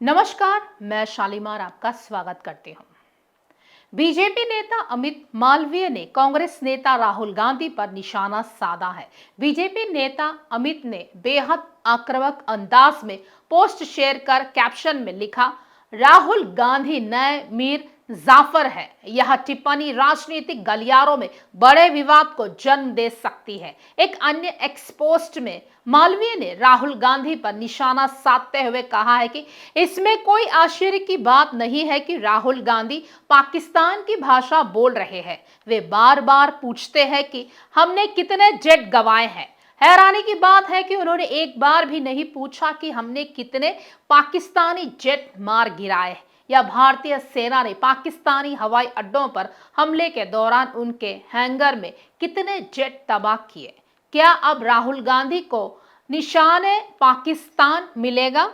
नमस्कार, मैं शालीमार आपका स्वागत करती हूँ। बीजेपी नेता अमित मालवीय ने कांग्रेस नेता राहुल गांधी पर निशाना साधा है। बीजेपी नेता अमित ने बेहद आक्रामक अंदाज में पोस्ट शेयर कर कैप्शन में लिखा, राहुल गांधी नए मीर जाफर है। यह टिप्पणी राजनीतिक गलियारों में बड़े विवाद को जन्म दे सकती है। एक अन्य एक्स पोस्ट में मालवीय ने राहुल गांधी पर निशाना साधते हुए कहा है कि इसमें कोई आश्चर्य की बात नहीं है कि राहुल गांधी पाकिस्तान की भाषा बोल रहे हैं। वे बार बार पूछते हैं कि हमने कितने जेट गंवाए हैं। हैरानी की बात है कि उन्होंने एक बार भी नहीं पूछा कि हमने कितने पाकिस्तानी जेट मार गिराए या भारतीय सेना ने पाकिस्तानी हवाई अड्डों पर हमले के दौरान उनके हैंगर में कितने जेट तबाह किए। क्या अब राहुल गांधी को निशाने पाकिस्तान मिलेगा?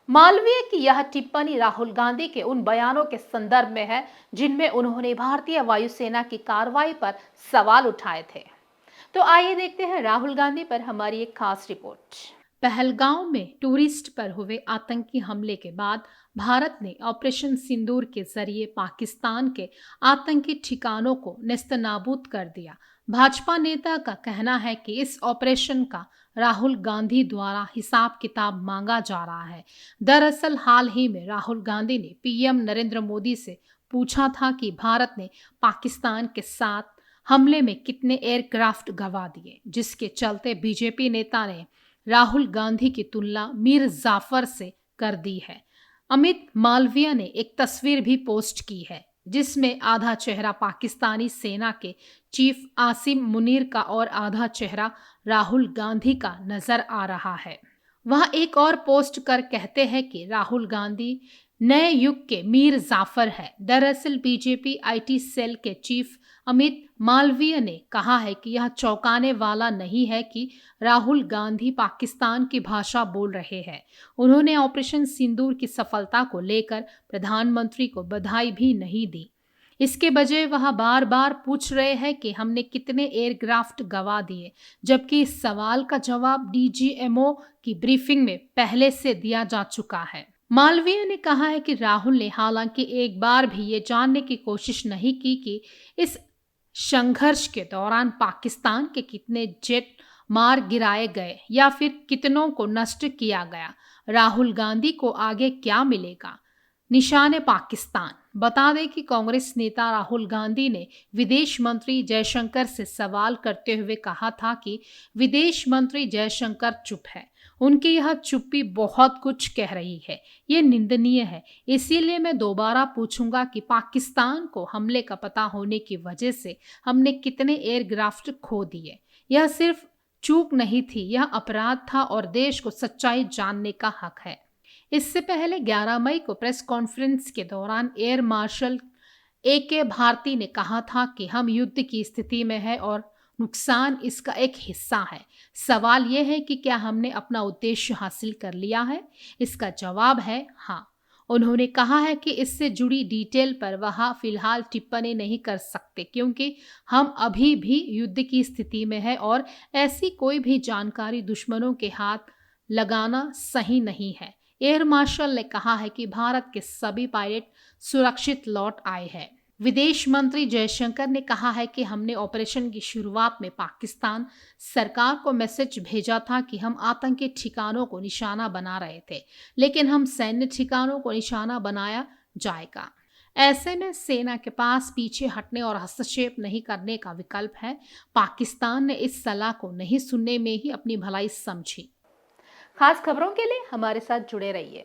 मालवीय की यह टिप्पणी राहुल गांधी के उन बयानों के संदर्भ में है जिनमें उन्होंने भारतीय वायुसेना की कार्रवाई पर सवाल उठाए थे। तो आइए देखते हैं राहुल गांधी पर हमारी एक खास रिपोर्ट। पहलगांव में टूरिस्ट पर हुए आतंकी हमले के बाद भारत ने ऑपरेशन सिंदूर के जरिए पाकिस्तान के आतंकी ठिकानों को नेस्तनाबूद कर दिया। भाजपा नेता का कहना है कि इस ऑपरेशन का राहुल गांधी द्वारा हिसाब किताब मांगा जा रहा है। दरअसल हाल ही में राहुल गांधी ने पीएम नरेंद्र मोदी से पूछा था कि भारत ने पाकिस्तान के साथ हमले में कितने एयरक्राफ्ट गंवा दिए, जिसके चलते बीजेपी नेता ने राहुल गांधी की तुलना मीर जाफर से कर दी है। अमित मालवीय ने एक तस्वीर भी पोस्ट की है जिसमें आधा चेहरा पाकिस्तानी सेना के चीफ आसिम मुनीर का और आधा चेहरा राहुल गांधी का नजर आ रहा है। वह एक और पोस्ट कर कहते हैं कि राहुल गांधी नए युग के मीर जाफर है। दरअसल बीजेपी आईटी सेल के चीफ अमित मालवीय ने कहा है कि यह चौंकाने वाला नहीं है कि राहुल गांधी पाकिस्तान की भाषा बोल रहे हैं। उन्होंने ऑपरेशन सिंदूर की सफलता को लेकर प्रधानमंत्री को बधाई भी नहीं दी। इसके बजाय वह बार बार पूछ रहे हैं कि हमने कितने एयरक्राफ्ट गंवा दिए, जबकि इस सवाल का जवाब डीजीएमओ की ब्रीफिंग में पहले से दिया जा चुका है। मालवीय ने कहा है कि राहुल ने हालांकि एक बार भी ये जानने की कोशिश नहीं की कि इस संघर्ष के दौरान पाकिस्तान के कितने जेट मार गिराए गए या फिर कितनों को नष्ट किया गया। राहुल गांधी को आगे क्या मिलेगा? निशाने पाकिस्तान। बता दें कि कांग्रेस नेता राहुल गांधी ने विदेश मंत्री जयशंकर से सवाल करते हुए कहा था कि विदेश मंत्री जयशंकर चुप है। उनकी यह चुप्पी बहुत कुछ कह रही है, ये निंदनीय है। इसीलिए मैं दोबारा पूछूंगा कि पाकिस्तान को हमले का पता होने की वजह से हमने कितने एयरक्राफ्ट खो दिए। यह सिर्फ चूक नहीं थी, यह अपराध था और देश को सच्चाई जानने का हक है। इससे पहले 11 मई को प्रेस कॉन्फ्रेंस के दौरान एयर मार्शल AK भारती ने कहा था कि हम युद्ध की स्थिति में हैं और नुकसान इसका एक हिस्सा है। सवाल यह है कि क्या हमने अपना उद्देश्य हासिल कर लिया है? इसका जवाब है हाँ। उन्होंने कहा है कि इससे जुड़ी डिटेल पर वह फिलहाल टिप्पणी नहीं कर सकते क्योंकि हम अभी भी युद्ध की स्थिति में हैं और ऐसी कोई भी जानकारी दुश्मनों के हाथ लगाना सही नहीं है। एयर मार्शल ने कहा है कि भारत के सभी पायलट सुरक्षित लौट आए हैं। विदेश मंत्री जयशंकर ने कहा है कि हमने ऑपरेशन की शुरुआत में पाकिस्तान सरकार को मैसेज भेजा था कि हम आतंकी ठिकानों को निशाना बना रहे थे, लेकिन हम सैन्य ठिकानों को निशाना बनाया जाएगा। ऐसे में सेना के पास पीछे हटने और हस्तक्षेप नहीं करने का विकल्प है। पाकिस्तान ने इस सलाह को नहीं सुनने में ही अपनी भलाई समझी। खास खबरों के लिए हमारे साथ जुड़े रहिए।